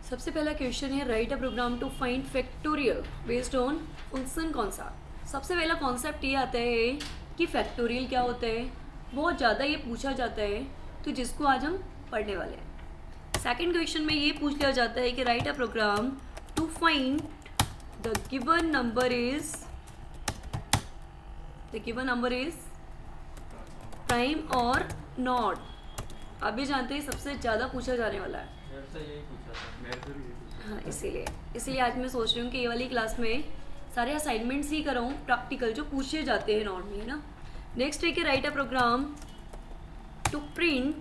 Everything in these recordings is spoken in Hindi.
सबसे पहला क्वेश्चन है write a program to find factorial based on function concept. सबसे पहला कॉन्सेप्ट ये आता है कि फैक्टोरियल क्या होता है, बहुत ज़्यादा ये पूछा जाता है, तो जिसको आज हम पढ़ने वाले हैं। सेकंड क्वेश्चन में ये पूछ लिया जाता है कि write a program to find the given number is prime और नॉट। आप भी जानते हैं सबसे ज़्यादा पूछा जाने वाला है। हाँ, इसीलिए आज मैं सोच रही हूँ कि ये वाली क्लास में सारे असाइनमेंट्स ही कराऊँ प्रैक्टिकल जो पूछे जाते हैं नॉर्मली ना। नेक्स्ट है कि write a program to print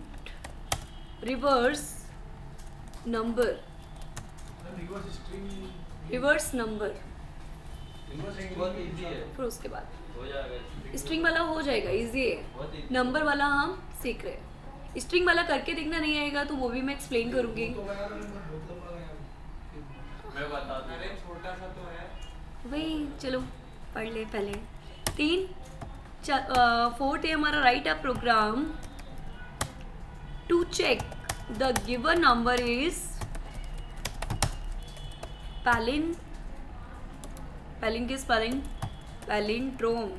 reverse number फिर उसके बाद स्ट्रिंग वाला हो जाएगा, इजी है। नंबर वाला हम सीख रहे हैं, स्ट्रिंग वाला करके देखना नहीं आएगा तो वो भी मैं एक्सप्लेन करूँगी। मैं बता दूं, अरे छोटा सा तो है वही, चलो पढ़ ले पहले। फोर्थ है हमारा write a program to check the given number is palindrome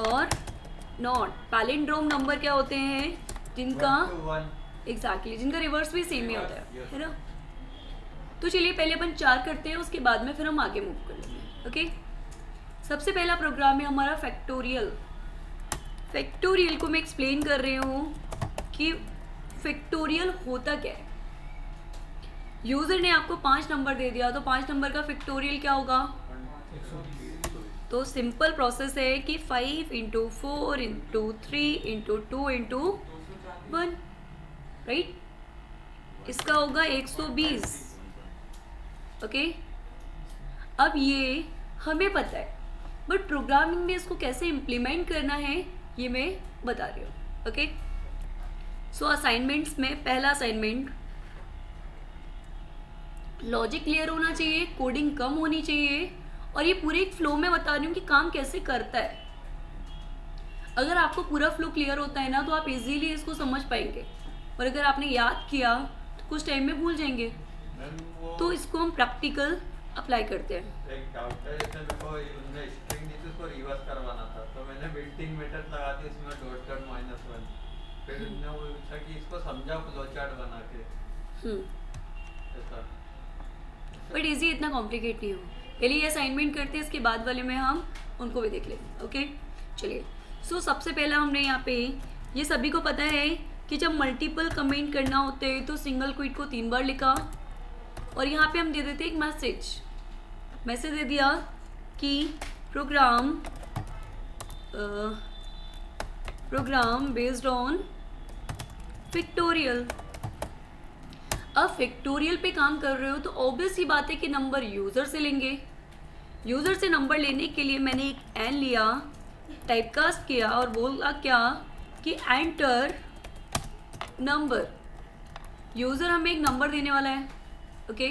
और नॉट। पैलिंड्रोम नंबर क्या होते हैं जिनका एग्जैक्टली जिनका रिवर्स भी सेम ही होता है ना। तो चलिए पहले अपन 4 करते हैं, उसके बाद में फिर हम आगे मूव कर लेंगे। ओके, सबसे पहला प्रोग्राम है हमारा फैक्टोरियल। फैक्टोरियल को मैं एक्सप्लेन कर रही हूँ कि फैक्टोरियल होता क्या है। यूजर ने आपको 5 नंबर दे दिया तो 5 नंबर का फैक्टोरियल क्या होगा। तो सिंपल प्रोसेस है कि 5 × 4 × 3 × 2 × 1, राइट। इसका होगा 120। ओके, अब ये हमें पता है, बट प्रोग्रामिंग में इसको कैसे इम्प्लीमेंट करना है ये मैं बता रही हूँ। ओके, सो असाइनमेंट्स में पहला असाइनमेंट, लॉजिक क्लियर होना चाहिए, कोडिंग कम होनी चाहिए, और ये पूरे एक फ्लो में बता रही हूँ कि काम कैसे करता है। अगर आपको पूरा फ्लो क्लियर होता है ना तो आप इजीली इसको समझ पाएंगे, और अगर आपने याद किया तो कुछ टाइम में भूल जाएंगे। तो इसको हम प्रैक्टिकल अप्लाई करते हैं। एक डाउट है, जैसे मेरे को उन्होंने स्ट्रिंग दी थी उसको रिवर्स करवाना था, तो मैंने बिल्ट-इन मेथड लगा दी उसमें ..-1, फिर उन्होंने वो पूछा कि इसको समझाओ फ्लो चार्ट बना के। ऐसा बट इजी, इतना कॉम्प्लिकेट नहीं हो। पहले ये असाइनमेंट करते हैं, इसके बाद वाले में हम उनको भी देख लेंगे। ओके, चलिए। सो सबसे पहला हमने यहाँ पे, ये सभी को पता है कि जब मल्टीपल कमेंट करना होते हैं तो सिंगल क्विट को 3 बार लिखा, और यहाँ पे हम दे देते एक मैसेज दे दिया कि प्रोग्राम बेस्ड ऑन फैक्टोरियल। अब फैक्टोरियल पे काम कर रहे हो तो ऑब्वियस ही बात है कि नंबर यूज़र से लेंगे। यूज़र से नंबर लेने के लिए मैंने एक एन लिया, टाइपकास्ट किया और बोला क्या कि एंटर नंबर। यूज़र हमें एक नंबर देने वाला है। ओके,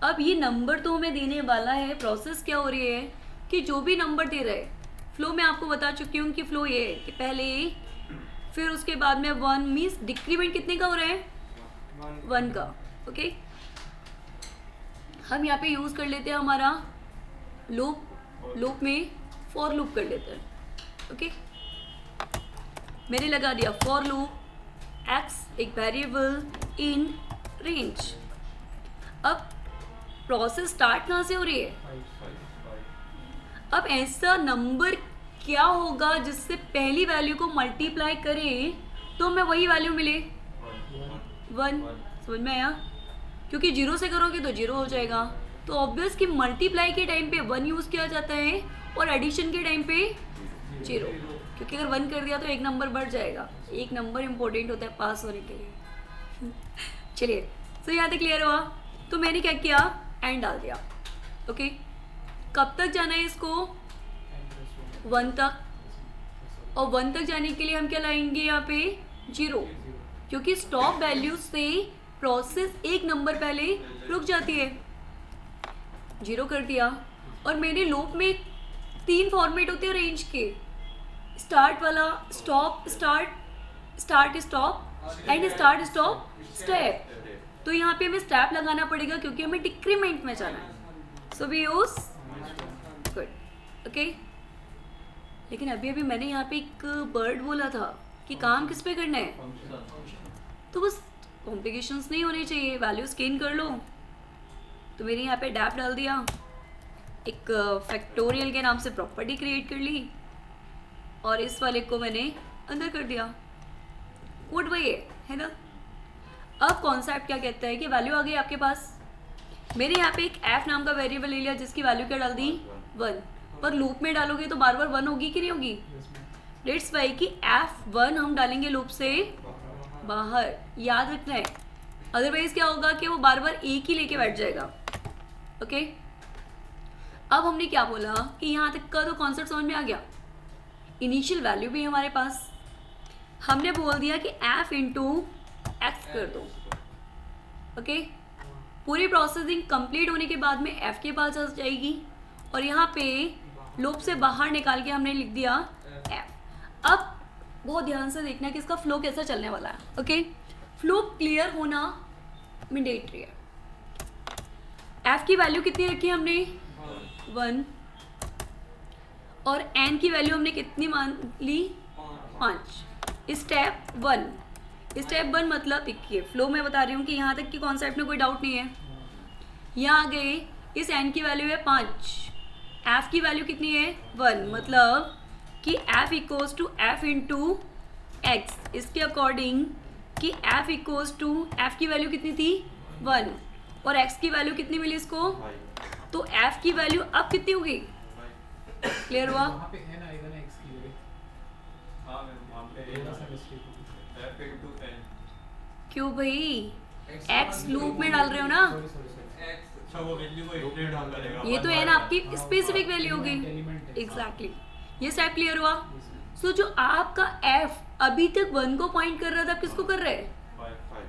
अब ये नंबर तो हमें देने वाला है, प्रोसेस क्या हो रही है कि जो भी नंबर दे रहा है, फ्लो में आपको बता चुकी हूँ कि फ्लो ये है कि पहले, फिर उसके बाद में 1 मीन्स डिक्रीमेंट कितने का हो रहा है, 1 का। ओके, हम यहाँ पे यूज़ कर लेते हैं हमारा लूप में फॉर लूप कर लेते हैं। ओके, मैंने लगा दिया फॉर लूप x एक वेरिएबल इन रेंज। अब प्रोसेस स्टार्ट कहाँ से हो रही है। अब ऐसा नंबर क्या होगा जिससे पहली वैल्यू को मल्टीप्लाई करें तो हमें वही वैल्यू मिले 1। समझ में आया, क्योंकि 0 से करोगे तो 0 हो जाएगा। तो ऑब्वियस कि मल्टीप्लाई के टाइम पे 1 यूज़ किया जाता है और एडिशन के टाइम पे 0, क्योंकि अगर 1 कर दिया तो एक नंबर बढ़ जाएगा। एक नंबर इम्पोर्टेंट होता है पास होने के लिए। चलिए, तो यहाँ तक क्लियर हुआ। तो मैंने क्या किया, एंड डाल दिया। ओके, कब तक जाना है इसको, 1 तक, और 1 तक जाने के लिए हम क्या लाएंगे यहाँ पे 0, क्योंकि स्टॉप वैल्यू से प्रोसेस एक नंबर पहले रुक जाती है। 0 कर दिया, और मेरे लूप में 3 फॉर्मेट होते हैं रेंज के, स्टार्ट वाला, stop start, start stop and start stop step. तो यहाँ पे हमें स्टेप लगाना पड़ेगा क्योंकि हमें डिक्रीमेंट में जाना है। So we use good. Okay, लेकिन अभी अभी मैंने यहाँ पे एक वर्ड बोला था कि काम किस पे करना है, तो बस कॉम्प्लिकेशंस नहीं होने चाहिए, वैल्यू स्कैन कर लो। तो मेरे यहाँ पे डैप डाल दिया, एक फैक्टोरियल के नाम से प्रॉपर्टी क्रिएट कर ली और इस वाले को मैंने अंदर कर दिया। कोड वही है ना। अब कॉन्सेप्ट क्या कहता है कि वैल्यू आ गई आपके पास। मेरे यहाँ पे एक एफ नाम का वेरिएबल ले लिया जिसकी वैल्यू क्या डाल दी 1, पर लूप में डालोगे तो बार बार 1 होगी कि नहीं होगी। डेट्स वाई कि F1 हम डालेंगे लूप से बाहर, याद रखना है, अदरवाइज क्या होगा कि वो बार बार एक ही लेके बैठ जाएगा। ओके, अब हमने क्या बोला कि यहाँ तक का तो कॉन्सेप्ट समझ में आ गया। इनिशियल वैल्यू भी हमारे पास, हमने बोल दिया कि F इंटू एक्स कर दो। ओके, पूरी प्रोसेसिंग कंप्लीट होने के बाद में F के पास आ जाएगी और यहाँ पे लूप से बाहर निकाल के हमने लिख दिया F। अब बहुत ध्यान से देखना कि इसका फ्लो कैसा चलने वाला है। ओके, फ्लो क्लियर होना मैंडेटरी है। F की वैल्यू कितनी रखी हमने 1 और N की वैल्यू हमने कितनी मान ली 5। स्टेप 1 मतलब देखिए फ्लो में बता रही हूँ कि यहाँ तक की कॉन्सेप्ट में कोई डाउट नहीं है। यहाँ आ गए, इस N की वैल्यू है 5, F की वैल्यू कितनी है 1, मतलब कि F equals to F into x. इसके अकॉर्डिंग कि F इक्वल्स टू F की वैल्यू कितनी थी 1 और X की वैल्यू कितनी मिली इसको, तो F की वैल्यू अब कितनी होगी, क्लियर हुआ। क्यों भाई, X लूप में डाल रहे हो ना, ये तो N आपकी स्पेसिफिक वैल्यू होगी। एग्जैक्टली, ये स्टेप क्लियर हुआ। सो जो आपका F अभी तक 1 को पॉइंट कर रहा था, अब किसको कर रहा है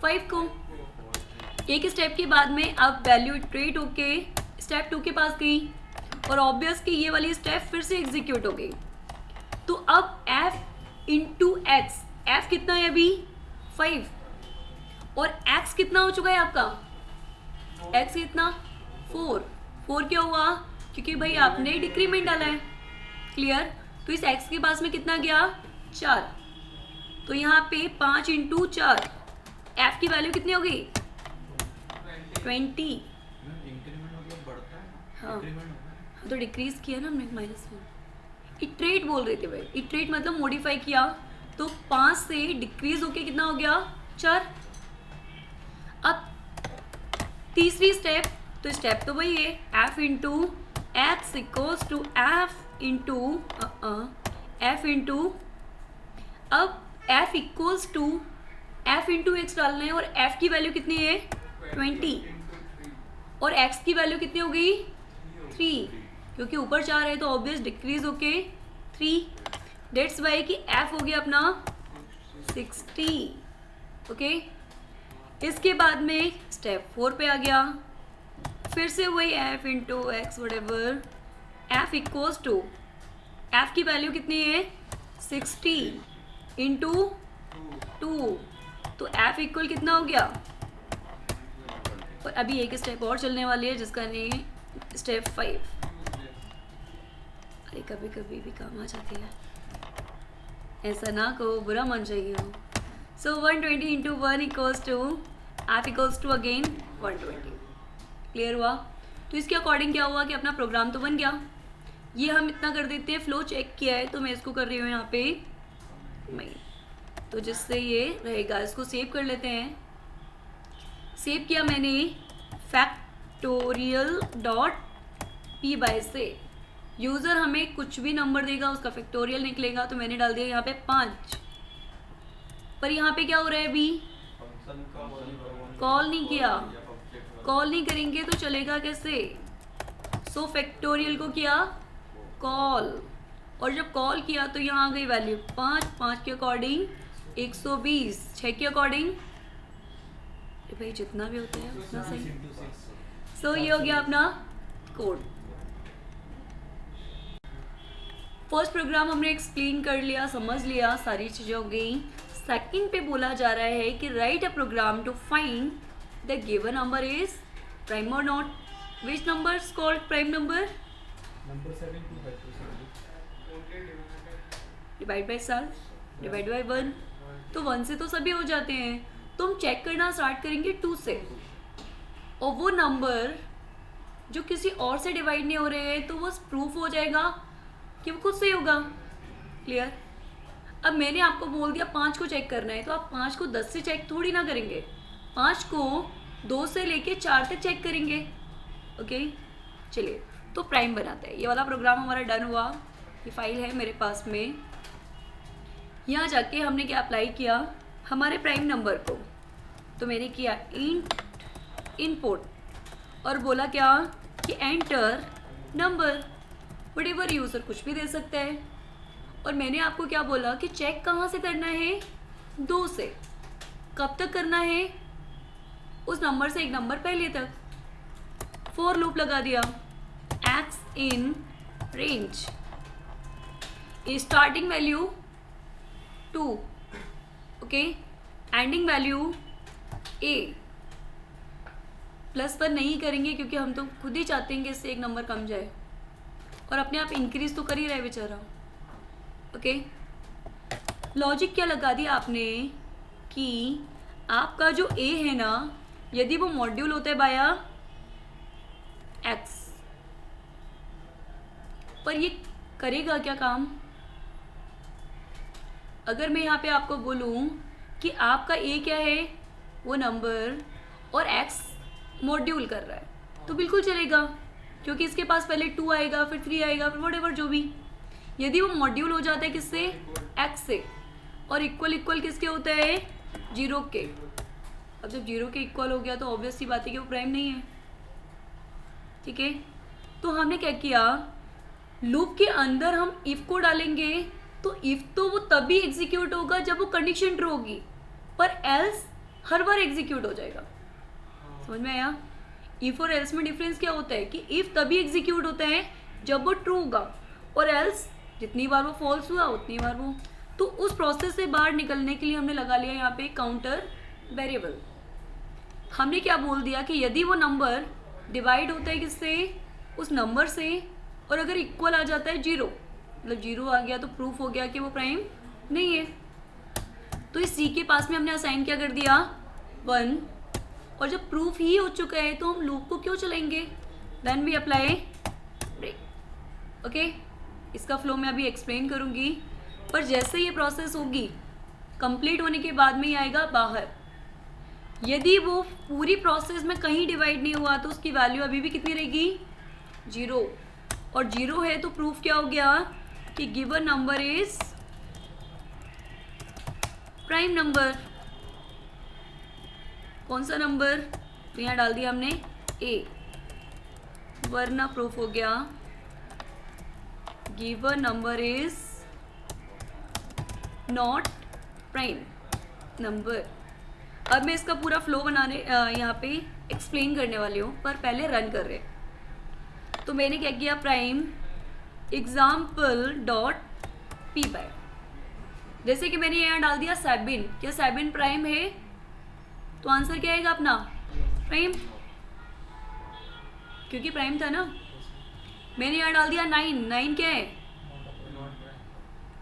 5 को। एक स्टेप के बाद में अब वैल्यू इटरेट होके स्टेप 2 के पास गई और ऑब्वियस कि ये वाली स्टेप फिर से एग्जीक्यूट हो गई। तो अब F इंटू एक्स, F कितना है अभी 5 और X कितना हो चुका है आपका, X कितना 4 क्या हुआ, क्योंकि भाई आपने डिक्रीमेंट डाला है। क्लियर, तो इस X के पास में कितना गया 4, तो यहाँ पे 5 इंटू 4, F की वैल्यू कितनी होगी 20। हाँ, तो डिक्रीज किया ना हमने -1। इटरेट बोल रहे थे भाई, इटरेट मतलब मॉडिफाई किया, तो 5 से डिक्रीज होके कितना हो गया 4। अब तीसरी स्टेप, तो स्टेप तो वही है F into x equals to F into अब F equals to F into x डालना है और F की वैल्यू कितनी है 20 और X की वैल्यू कितनी हो गई 3, क्योंकि ऊपर 4 है तो ऑब्वियस डिक्रीज होके 3। डेट्स वाई कि F हो गया अपना 60। ओके, इसके बाद में स्टेप 4 पे आ गया, फिर से वही F into x whatever, F equals to F की वैल्यू कितनी है 60 इंटू 2, तो F इक्वल कितना हो गया। और अभी एक स्टेप और चलने वाली है जिसका नेम स्टेप 5। अरे कभी कभी भी काम आ जाती है, ऐसा ना कहो, बुरा मान जाइए हो। So 120 into 1 equals to F equals to again 120। Clear हुआ। तो इसके अकॉर्डिंग क्या हुआ कि अपना प्रोग्राम तो बन गया। ये हम इतना कर देते हैं, फ्लो चेक किया है तो मैं इसको कर रही हूँ यहाँ पे मैं, तो जिससे ये रहेगा, इसको सेव कर लेते हैं। सेव किया मैंने फैक्टोरियल डॉट पी बाय से, यूज़र हमें कुछ भी नंबर देगा उसका फैक्टोरियल निकलेगा, तो मैंने डाल दिया यहाँ पे 5। पर यहाँ पे क्या हो रहा है, अभी कॉल नहीं किया, कॉल नहीं करेंगे तो चलेगा कैसे। सो फैक्टोरियल को किया कॉल, और जब कॉल किया तो यहाँ आ गई वैल्यू 5 के अकॉर्डिंग 120, 6 के अकॉर्डिंग भाई जितना भी होता है उतना सही। सो ये हो गया अपना कोड। फर्स्ट प्रोग्राम हमने एक्सप्लेन कर लिया, समझ लिया, सारी चीज़ें हो गई। सेकंड पे बोला जा रहा है कि write a program to find the given number is prime और not. Which number is called prime number? Number 725 divide by self divide by 1. तो 1 से तो सभी हो जाते हैं, तो हम चेक करना स्टार्ट करेंगे 2 से. और वो नंबर जो किसी और से डिवाइड नहीं हो रहे हैं तो वो प्रूफ हो जाएगा कि वो खुद से ही होगा. क्लियर? अब मैंने आपको बोल दिया 5 को चेक करना है, तो आप 5 को 10 से चेक थोड़ी ना करेंगे, 5 को 2 से लेके 4 तक चेक करेंगे. ओके, चलिए तो प्राइम बनाते हैं. ये वाला प्रोग्राम हमारा डन हुआ. ये फाइल है मेरे पास में. यहाँ जाके हमने क्या अप्लाई किया हमारे प्राइम नंबर को. तो मैंने किया इनपुट और बोला क्या कि एंटर नंबर. वटेवर यूज़र कुछ भी दे सकता है. और मैंने आपको क्या बोला कि चेक कहाँ से करना है? 2 से. कब तक करना है? उस नंबर से एक नंबर पहले तक. फॉर लूप लगा दिया. X in range starting value 2. Okay, ending value a. +1 नहीं करेंगे क्योंकि हम तो खुद ही चाहते हैं कि इससे एक नंबर कम जाए, और अपने आप इंक्रीज तो कर ही रहा है बेचारा. ओके, लॉजिक क्या लगा दिया आपने कि आपका जो a है ना, यदि वो मॉड्यूल होता है बाया x, पर ये करेगा क्या काम? अगर मैं यहाँ पे आपको बोलूँ कि आपका a क्या है, वो नंबर, और x मॉड्यूल कर रहा है, तो बिल्कुल चलेगा क्योंकि इसके पास पहले 2 आएगा, फिर 3 आएगा, फिर व्हाटएवर जो भी. यदि वो मॉड्यूल हो जाता है किससे? x से. और इक्वल किसके होता है? 0 के. अब जब 0 के इक्वल हो गया तो ऑब्वियस सी बात है कि वो प्राइम नहीं है. ठीक है, तो हमने क्या किया, लूप के अंदर हम इफ को डालेंगे. तो इफ तो वो तभी एग्जीक्यूट होगा जब वो कंडीशन ट्रू होगी, पर एल्स हर बार एग्जीक्यूट हो जाएगा. समझ में आया? इफ और एल्स में डिफरेंस क्या होता है कि इफ तभी एग्जीक्यूट होता है जब वो ट्रू होगा, और एल्स जितनी बार वो फॉल्स हुआ उतनी बार वो. तो उस प्रोसेस से बाहर निकलने के लिए हमने लगा लिया यहाँ पे काउंटर वेरिएबल. हमने क्या बोल दिया कि यदि वो नंबर डिवाइड होता है किससे? उस नंबर से, और अगर इक्वल आ जाता है 0, मतलब 0 आ गया तो प्रूफ हो गया कि वो प्राइम नहीं है. तो इस सी के पास में हमने असाइन क्या कर दिया? 1. और जब प्रूफ ही हो चुका है तो हम लूप को क्यों चलाएंगे? Then we apply break. Okay, इसका फ्लो मैं अभी एक्सप्लेन करूँगी, पर जैसे ये प्रोसेस होगी कंप्लीट होने के बाद में ही आएगा बाहर. यदि वो पूरी प्रोसेस में कहीं डिवाइड नहीं हुआ तो उसकी वैल्यू अभी भी कितनी रहेगी? 0. और 0 है तो प्रूफ क्या हो गया कि given number is prime number. कौन सा नंबर? तो यहाँ डाल दिया हमने a, वरना प्रूफ हो गया given number is not prime number. अब मैं इसका पूरा फ्लो बनाने यहाँ पे एक्सप्लेन करने वाली हूँ, पर पहले रन कर रहे. तो मैंने क्या किया, prime example dot p y. जैसे कि मैंने यहाँ डाल दिया 7. क्या 7 प्राइम है? तो आंसर क्या आएगा अपना? प्राइम, क्योंकि प्राइम था ना. मैंने यहाँ डाल दिया 9. 9 क्या है?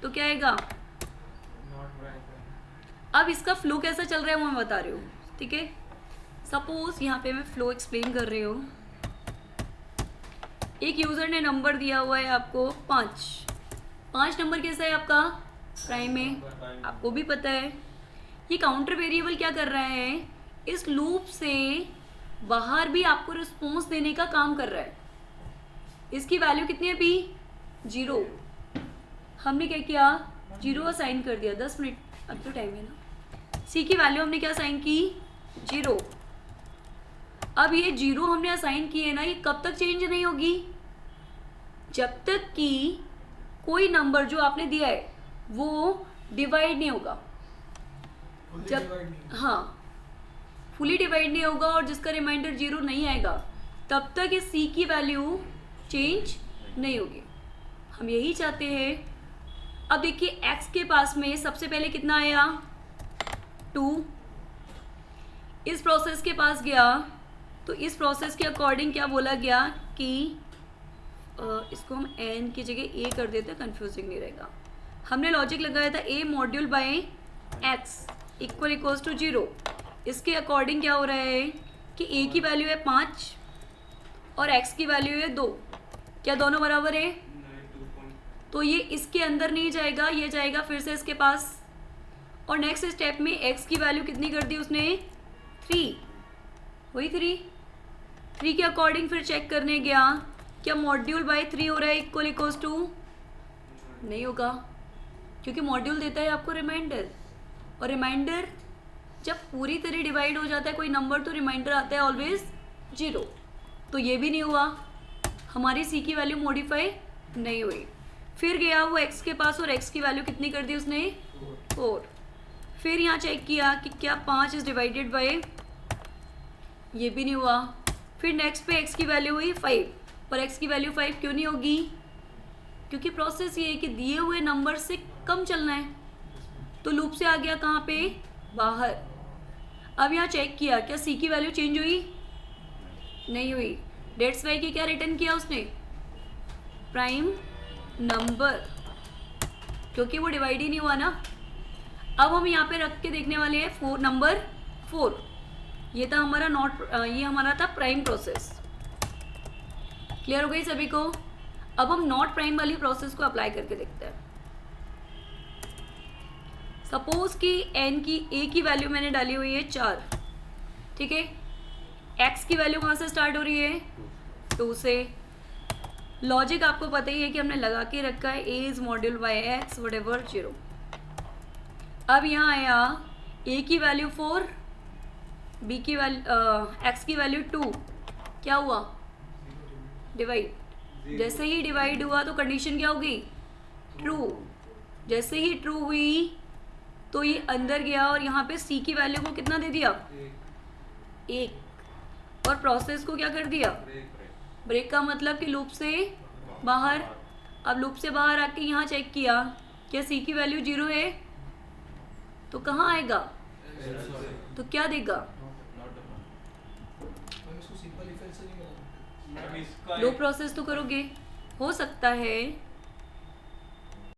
तो क्या आएगा? अब इसका फ्लो कैसा चल रहा है वो मैं बता रही हूँ. ठीक है, सपोज यहाँ पे मैं फ्लो एक्सप्लेन कर रही हूँ. एक यूज़र ने नंबर दिया हुआ है आपको 5. 5 नंबर कैसा है आपका? प्राइम है, आपको भी पता है. ये काउंटर वेरिएबल क्या कर रहा है? इस लूप से बाहर भी आपको रिस्पॉन्स देने का काम कर रहा है. इसकी वैल्यू कितनी है अभी? 0. हमने क्या किया? 0 असाइन कर दिया. 10 मिनट अब तो टाइम है ना. सी की वैल्यू हमने क्या असाइन की? 0. अब ये 0 हमने असाइन की है ना, ये कब तक चेंज नहीं होगी? जब तक कि कोई नंबर जो आपने दिया है वो डिवाइड नहीं होगा. जब हाँ फुली डिवाइड नहीं होगा और जिसका रिमाइंडर 0 नहीं आएगा, तब तक इस सी की वैल्यू चेंज नहीं होगी. हम यही चाहते हैं. अब देखिए x के पास में सबसे पहले कितना आया? 2। इस प्रोसेस के पास गया तो इस प्रोसेस के अकॉर्डिंग क्या बोला गया कि इसको हम n की जगह a कर देते, कंफ्यूजिंग नहीं रहेगा। हमने लॉजिक लगाया था a module by x equals to 0। इसके अकॉर्डिंग क्या हो रहा है कि a की वैल्यू है 5 और x की वैल्यू है 2। क्या दोनों बराबर है? तो ये इसके अंदर नहीं जाएगा, ये जाएगा फिर से इसके पास। और नेक्स्ट स्टेप में x की वैल्यू कितनी कर दी उसने? 3। वही 3 के अकॉर्डिंग फिर चेक करने गया, क्या मॉड्यूल बाय 3 हो रहा है इक्वल्स टू? नहीं होगा, क्योंकि मॉड्यूल देता है आपको रिमाइंडर, और रिमाइंडर जब पूरी तरह डिवाइड हो जाता है कोई नंबर तो रिमाइंडर आता है ऑलवेज 0। तो ये भी नहीं हुआ, हमारी c की वैल्यू मॉडिफाई नहीं हुई। फिर गया वो x के पास और x की वैल्यू कितनी कर दी उसने? 4। फिर यहाँ चेक किया कि क्या 5 इज डिवाइडेड बाय, ये भी नहीं हुआ। फिर नेक्स्ट पे x की वैल्यू हुई 5, पर x की वैल्यू 5 क्यों नहीं होगी? क्योंकि प्रोसेस ये है कि दिए हुए नंबर से कम चलना है, तो लूप से आ गया कहाँ पे? बाहर। अब यहाँ चेक किया क्या c की वैल्यू चेंज हुई? नहीं हुई। डेट्स वाई की क्या रिटर्न किया उसने? प्राइम नंबर, क्योंकि वो डिवाइड ही नहीं हुआ ना। अब हम यहाँ पे रख के देखने वाले हैं नंबर 4। ये था हमारा ये हमारा था प्राइम प्रोसेस। क्लियर हो गई सभी को? अब हम नॉट प्राइम वाली प्रोसेस को अप्लाई करके देखते हैं। सपोज कि n की a की वैल्यू मैंने डाली हुई है 4, ठीक है। x की वैल्यू कहाँ से स्टार्ट हो रही है? 2 से। लॉजिक आपको पता ही है कि हमने लगा के रखा है a is module by x whatever 0। अब यहाँ आया a की वैल्यू 4, b की वैल्यू x की वैल्यू 2, क्या हुआ? डिवाइड। जैसे ही डिवाइड हुआ तो कंडीशन क्या होगी? ट्रू। जैसे ही ट्रू हुई तो ये अंदर गया और यहाँ पे c की वैल्यू को कितना दे दिया? 1। और प्रोसेस को क्या कर दिया? ब्रेक का मतलब कि लूप से बाहर। अब लूप से बाहर आके यहाँ चेक किया क्या c की वैल्यू 0 है? तो कहाँ आएगा? तो क्या देगा? इसको सिंपल इफ एल्स नहीं करना। दो प्रोसेस तो करोगे। हो सकता है